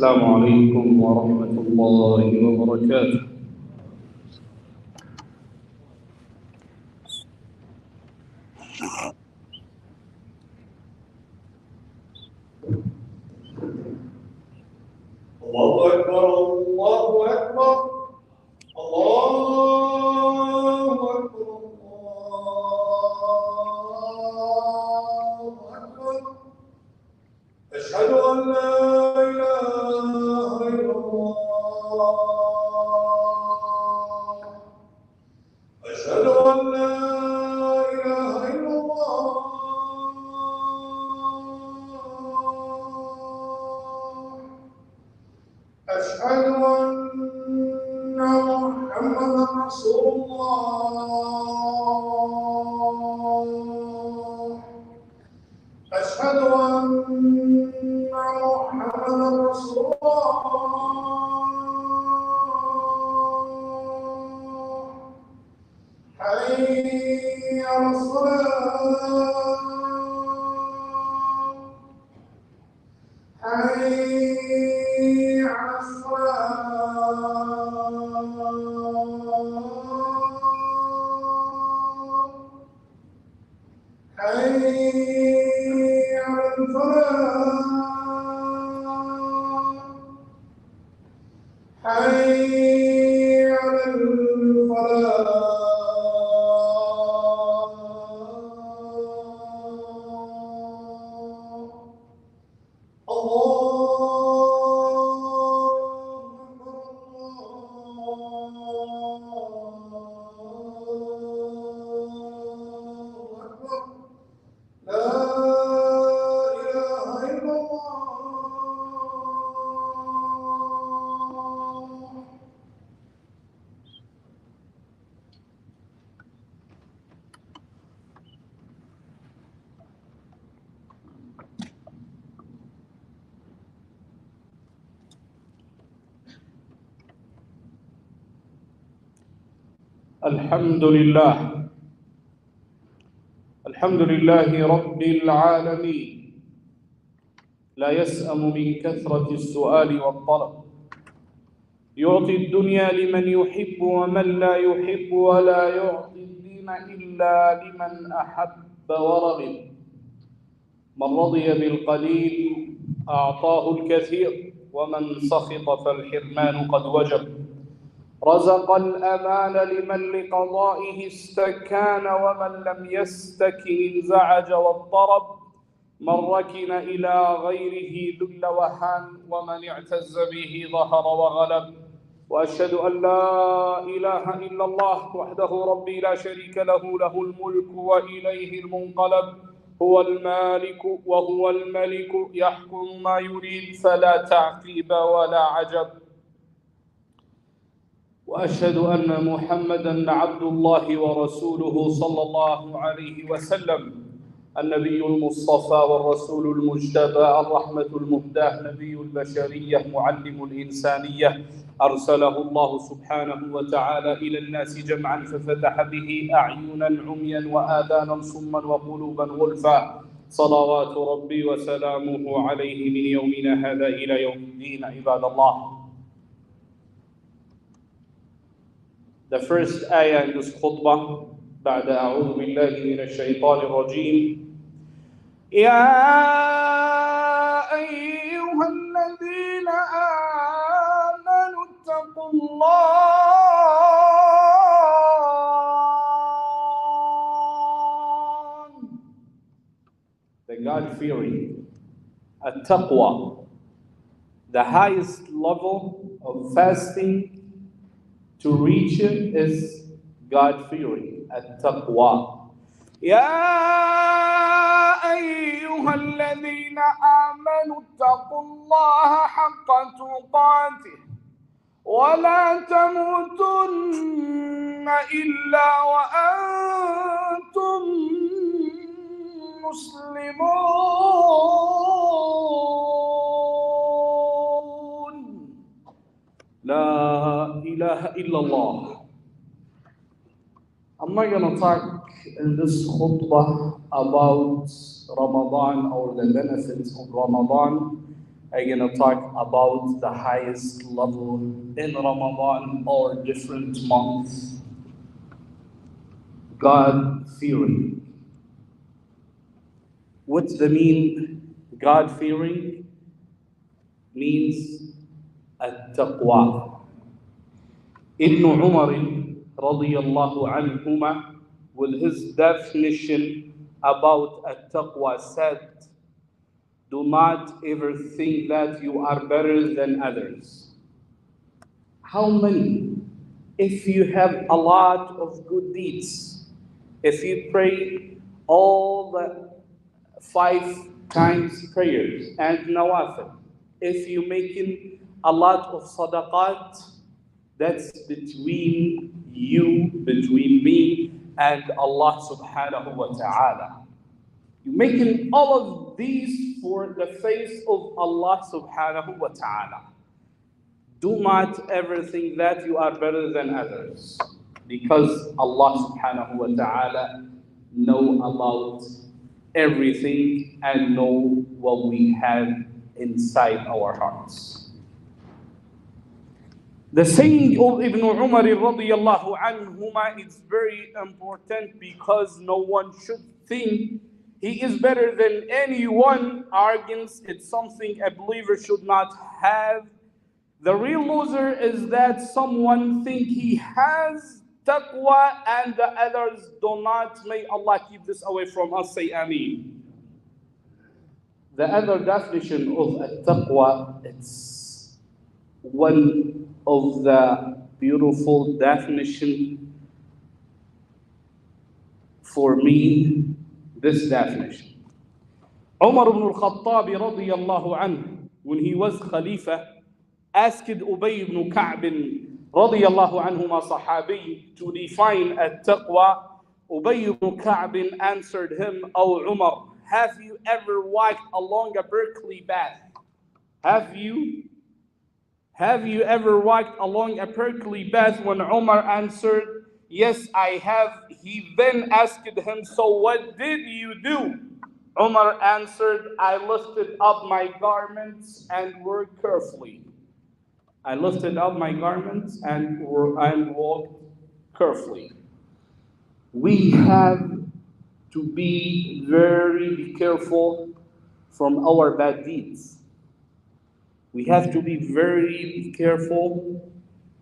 السلام عليكم ورحمة الله وبركاته. الله أكبر الله أكبر الله أكبر الله أكبر. أشهد أن لا إله إلا الله. أشهد أن لا إله إلا الله. أشهد أن محمدا رسول الله. أشهد أن محمدا رسول الله. حي على الصلاة. حي على الصلاة. حي على الفلاح. حي على الفلاح. الحمد لله رب العالمين، لا يسأم من كثرة السؤال والطلب، يعطي الدنيا لمن يحب ومن لا يحب، ولا يعطي الدين إلا لمن أحب ورغب. من رضي بالقليل أعطاه الكثير، ومن سخط فالحرمان قد وجب. رزق الأمان لمن لقضائه استكان، ومن لم يستكن انزعج واضطرب. من ركن إلى غيره ذل وهان، ومن اعتز به ظهر وغلب. وأشهد أن لا إله إلا الله وحده ربي لا شريك له، له الملك وإليه المنقلب. هو المالك وهو الملك، يحكم ما يريد فلا تعقيب ولا عجب. وأشهد أن محمدًا عبد الله ورسوله صلى الله عليه وسلم، النبي المصطفى والرسول المجتبى، الرحمة المهداة، نبي البشرية، معلم الإنسانية. أرسله الله سبحانه وتعالى إلى الناس جمعًا، ففتح به أعينًا عميًا وآذانا صمًا وقلوبًا غلفًا. صلوات ربي وسلامه عليه من يومنا هذا إلى يوم الدين. عباد الله. The first ayah in this khutbah, بعد أعوذ بالله من الشيطان الرجيم. يا أيها الذين آمنوا اتقوا الله. The God-fearing, at-taqwa, the highest level of fasting to reach it is God-fearing, at-taqwa. يا أيها الذين آمنوا اتقوا الله حق تقاته ولا تموتن إلا وأنتم مسلمون. لا إله إلا الله. I'm not going to talk in this khutbah about Ramadan or the benefits of Ramadan, I'm gonna talk about the highest level in Ramadan or different months. God fearing. What's the mean? God fearing means at-taqwa. Ibn Umar radiyallahu anhuma, with his definition about at-taqwa, said, do not ever think that you are better than others. How many? If you have a lot of good deeds, if you pray all the 5 times prayers and nawafil, if you making a lot of sadaqat, that's between me and Allah subhanahu wa ta'ala. You're making all of these for the face of Allah subhanahu wa ta'ala. Do not ever think that you are better than others, because Allah subhanahu wa ta'ala know about everything and know what we have inside our hearts. The saying of Ibn Umar radiyallahu anhuma is very important, because no one should think he is better than anyone. Arrogance is something a believer should not have. The real loser is that someone think he has taqwa and the others do not. May Allah keep this away from us. Say Ameen. The other definition of taqwa, it's one of the beautiful definition for me. This definition, Umar ibn al-Khattab radiyallahu anhu, when he was Khalifa, asked Ubay ibn Ka'b radiyallahu anhuma sahabi to define at-taqwa. Ubay ibn Ka'b answered him, O Umar, have you ever walked along a prickly path? Have you ever walked along a prickly path? When Umar answered, yes, I have, he then asked him, so what did you do? Umar answered, I lifted up my garments and worked carefully. I lifted up my garments and walked carefully. We have to be very careful from our bad deeds. We have to be very careful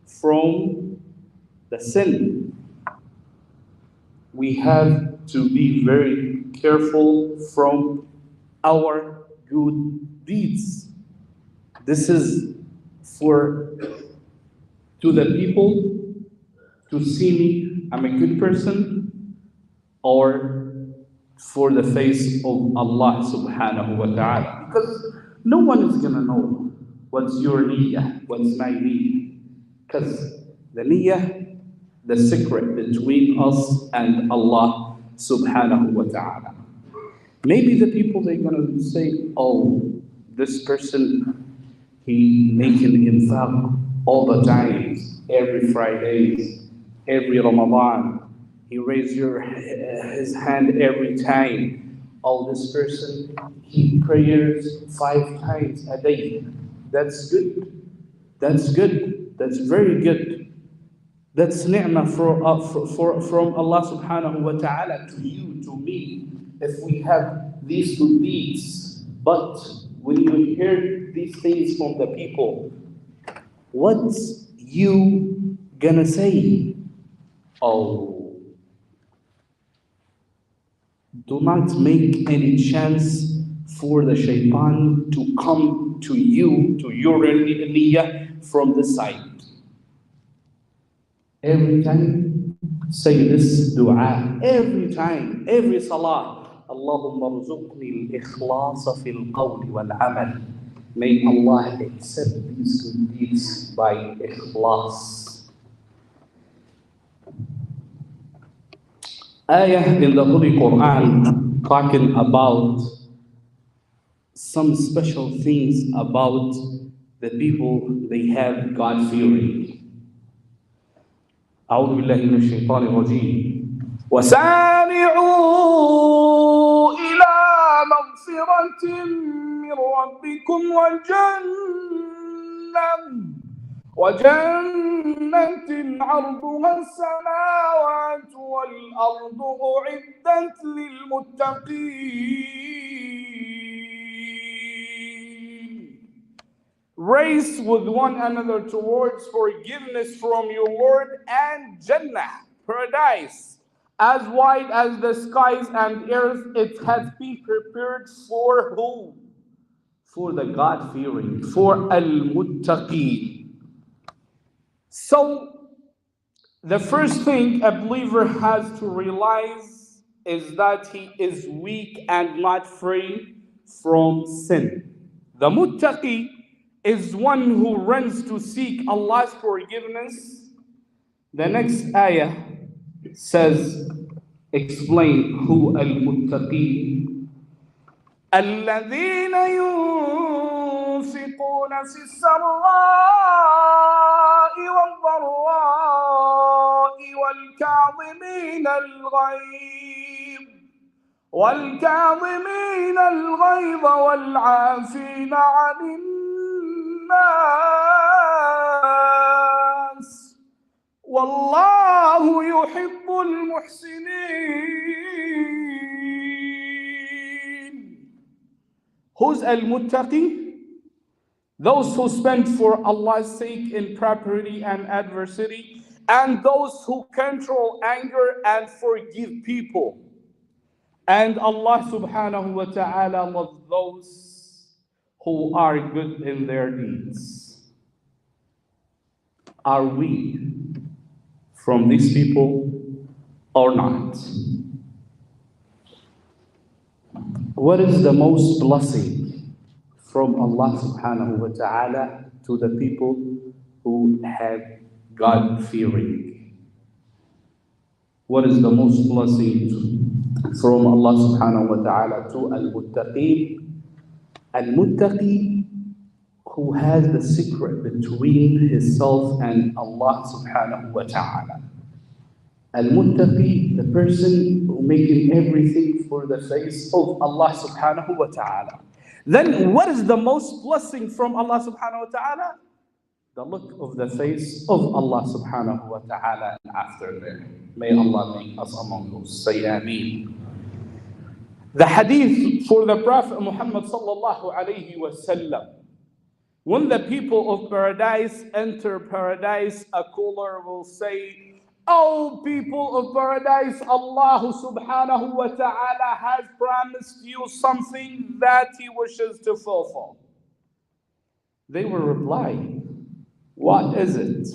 from the sin. We have to be very careful from our good deeds. This is to the people to see me, I'm a good person, or for the face of Allah subhanahu wa ta'ala. Because no one is gonna know what's your niyyah, what's my niyyah. Because the niyyah, the secret between us and Allah subhanahu wa ta'ala. Maybe the people, they're gonna say, oh, this person, he making infaq all the times, every Fridays, every Ramadan. He raises his hand every time. Oh, this person, he prays 5 times a day. That's good. That's good. That's very good. That's ni'mah from Allah subhanahu wa ta'ala to you, to me, if we have these good deeds. But when you hear these things from the people, what's you gonna say? Oh, do not make any chance for the shaitan to come to you, to your niyyah from the side. Every time, say this dua. Every time, every salah. Allahumma rzuqni al-ikhlasa fil qawli wal amal. May Allah accept these good deeds by ikhlas. Ayah in the Holy Quran talking about some special things about the people they have God fearing. أعوذ بالله من الشيطان الرجيم وسارعوا إلى مغفرة مغفرة من ربكم وجنة عرضها السماوات والأرض أعدت للمتقين. Race with one another towards forgiveness from your Lord and Jannah, paradise, as wide as the skies and earth. It has been prepared for who? For the God-fearing, for al-muttaqeen. So, the first thing a believer has to realize is that he is weak and not free from sin. The muttaqi is one who runs to seek Allah's forgiveness. The next ayah says, explain who al-muttaqi. الذين ينفقون في السراء والضراء والكاظمين الغيظ والعافين عن الناس والله يحب المحسنين. Who's al-muttaqi? Those who spend for Allah's sake in prosperity and adversity, and those who control anger and forgive people. And Allah subhanahu wa ta'ala loves those who are good in their deeds. Are we from these people or not? What is the most blessing from Allah subhanahu wa ta'ala to the people who have God-fearing? What is the most blessing from Allah subhanahu wa ta'ala to al-muttaqeen? Al-muttaqi who has the secret between himself and Allah subhanahu wa ta'ala. Al-muttaqi, the person who making everything for the face of Allah subhanahu wa ta'ala. Then what is the most blessing from Allah subhanahu wa ta'ala? The look of the face of Allah subhanahu wa ta'ala after that. May Allah make us among those. Say Ameen. The hadith for the Prophet Muhammad sallallahu alayhi wa sallam. When the people of paradise enter paradise, a caller will say, "Oh, people of paradise, Allah subhanahu wa ta'ala has promised you something that He wishes to fulfill." They will reply, "What is it?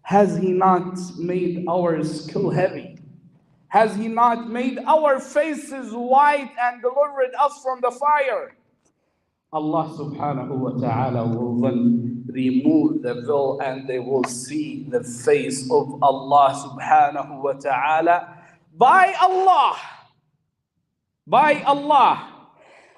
Has He not made our skill heavy? Has He not made our faces white and delivered us from the fire?" Allah subhanahu wa ta'ala will then remove the veil and they will see the face of Allah subhanahu wa ta'ala. By Allah,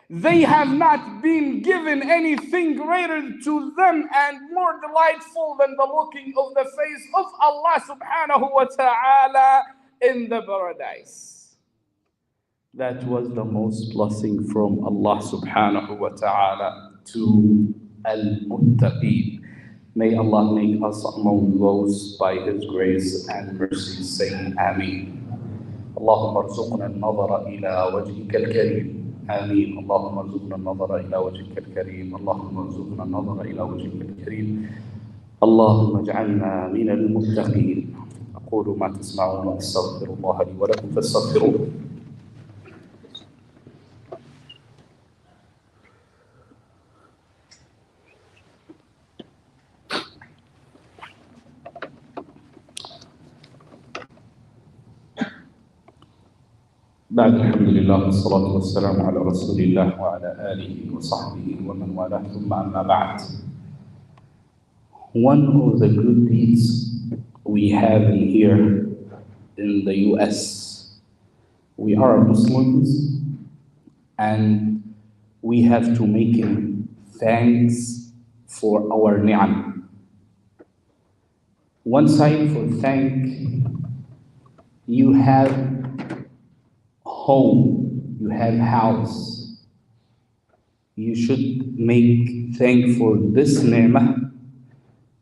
they have not been given anything greater to them and more delightful than the looking of the face of Allah subhanahu wa ta'ala in the paradise. That was the most blessing from Allah subhanahu wa ta'ala to al-muttaqeen. May Allah make us among those by His grace and mercy. Saying Ameen. اللهم ارزقنا النظر إلى وجهك الكريم. آمين. اللهم ارزقنا النظر إلى وجهك الكريم. اللهم ارزقنا النظر إلى وجهك الكريم. اللهم اجعلنا من المتقين. أقول ما تسمعون أستغفر الله لي ولكم فاستغفروه. بعد الحمد لله والصلاة والسلام على رسول الله وعلى آله وصحبه ومن والاه ثم أما بعد. One of the good deeds we have in here in the US, we are Muslims and we have to make thanks for our ni'am. One side for thank, you have home, you have house, you should make thank for this ni'mah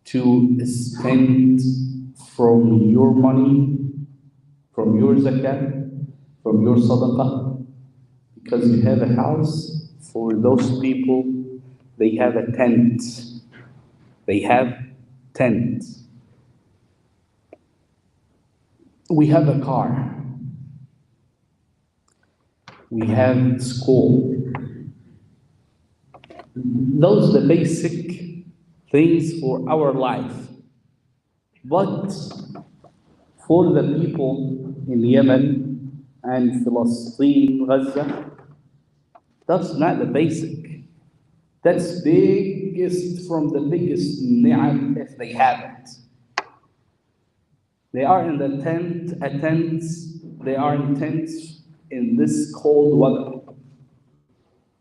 to spend from your money, from your zakat, from your sadaqah, because you have a house. For those people, they have a tent. They have tent. We have a car. We have school. Those are the basic things for our life. But for the people in Yemen and Palestine, Gaza, that's not the basic. That's biggest from the biggest ni'am if they have it. They are in the they are in tents in this cold weather.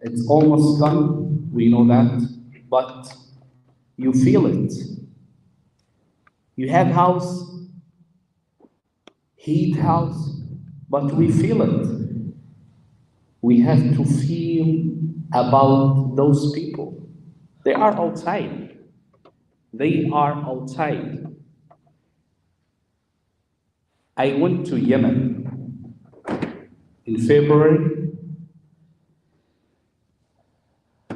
It's almost gone, we know that, but you feel it. You have house, heat house, but we feel it. We have to feel about those people. They are outside. They are outside. I went to Yemen in February.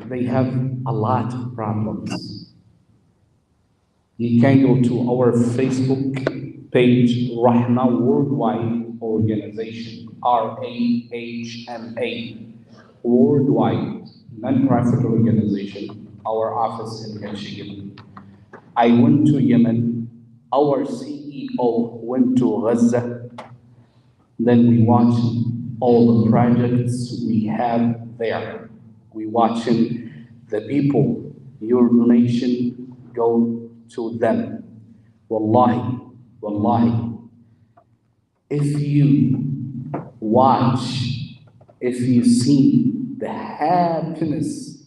They have a lot of problems. You can go to our Facebook page, Rahma Worldwide Organization, RAHMA, Worldwide Non-Profit Organization, our office in Michigan. I went to Yemen, our CEO went to Gaza, then we watched all the projects we have there. We watching the people, your donation go to them. Wallahi, wallahi. If you watch, if you see the happiness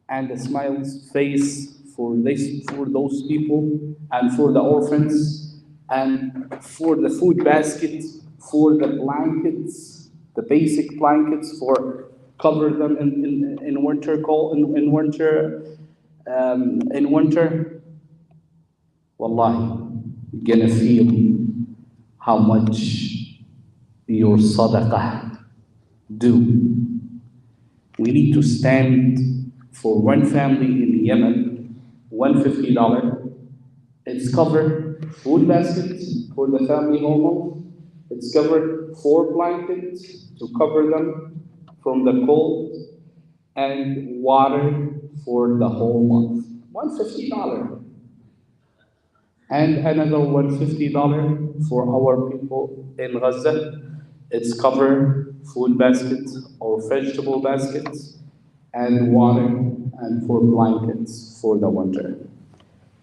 and the smiles face for those people and for the orphans and for the food basket, for the blankets, the basic blankets for cover them in winter cold in winter. Wallahi, you're gonna feel how much your sadaqah do. We need to stand for one family in Yemen, $150. It's covered food baskets for the family homeowners. It's covered 4 blankets to cover them from the cold and water for the whole month. $150. And another $150 for our people in Gaza. It's covered food baskets or vegetable baskets and water and 4 blankets for the winter.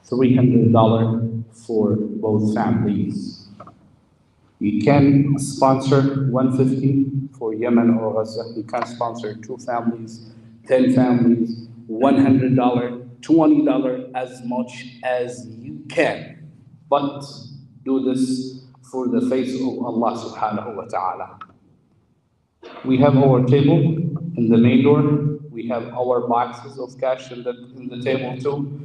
$300 for both families. You can sponsor $150 for Yemen or Gaza. You can sponsor 2 families, 10 families, $100, $20, as much as you can. But do this for the face of Allah subhanahu wa ta'ala. We have our table in the main door. We have our boxes of cash in the table too.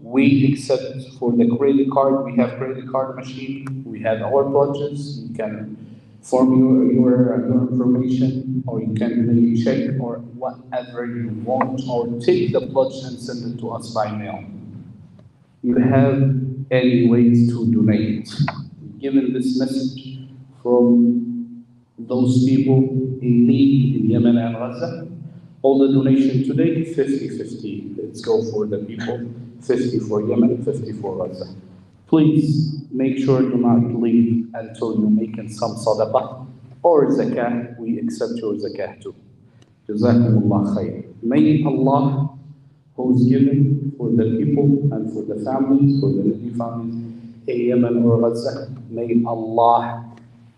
We accept for the credit card. We have credit card machine. We have our pledges. You can form your information, or you can maybe check or whatever you want, or take the pledge and send it to us by mail. You have any ways to donate. Given this message from those people in need in Yemen and Gaza, all the donation today, 50-50. Let's go for the people, 50 for Yemen, 50 for Gaza. Please make sure do not leave until you're making some sadaqah or zakah. We accept your zakah too. Jazakumullah khair. May Allah, who's given for the people and for the families, for the needy families in Yemen or Gaza, may Allah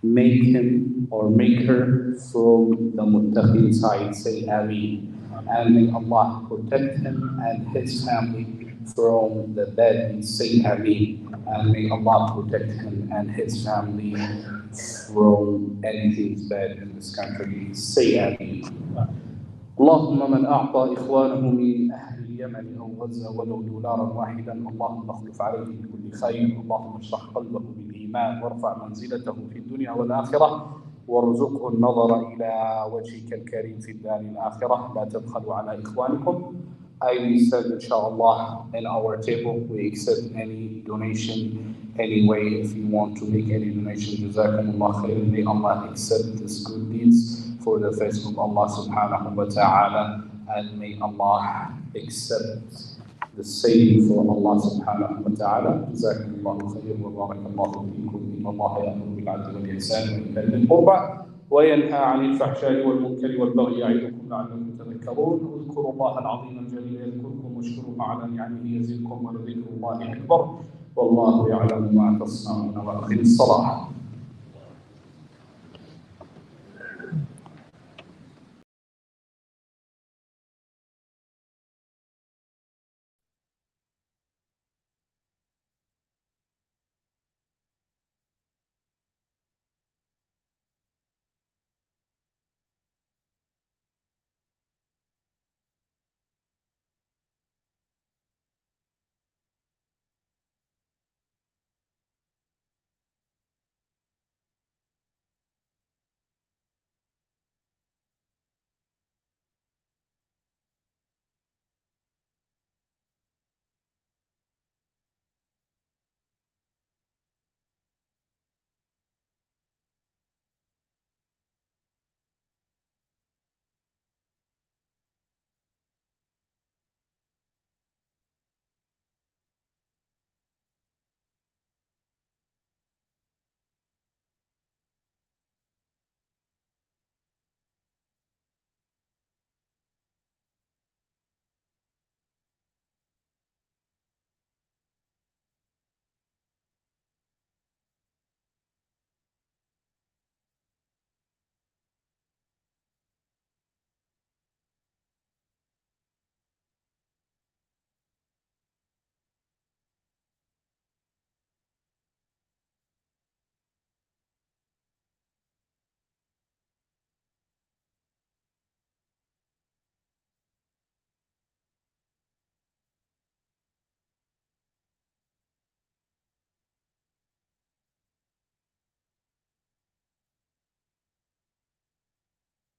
make him or make her from the muttaqin side. Say Ameen. And may Allah protect him and his family from the bad deeds. Say Ameen. And may Allah protect him and his family from anything bad in this country. Say Ameen. اللهم من أعطى إخوانه من أهل اليمن أو غزة ولو دولارا واحدا اللهم اخلف عليه بكل خير، اللهم اشرح قلبه بالإيمان وارفع منزلته في الدنيا والآخرة وارزقه النظر إلى وجهك الكريم في الدار الآخرة. لا تبخلوا على إخوانكم. I will send inshallah in our table. We accept any donation, any way. If you want to make any donation, jazakumullah khair. May Allah accept this good deeds for the face of Allah subhanahu wa ta'ala, and may Allah accept the same for Allah subhanahu wa ta'ala. Jazakumullah khair wa barakallahu fikum. Inna Allah ya'muru bil 'adli wal ihsan wa ita'i dhil qurba وينهى عن الفحشاء والمنكر والبغي يعظكم لعلكم تذكرون. اذكروا الله العظيم الجليل يذكركم واشكروه على نعمه يزدكم ولذكر الله اكبر والله يعلم ما تصنعون. واقم الصلاه.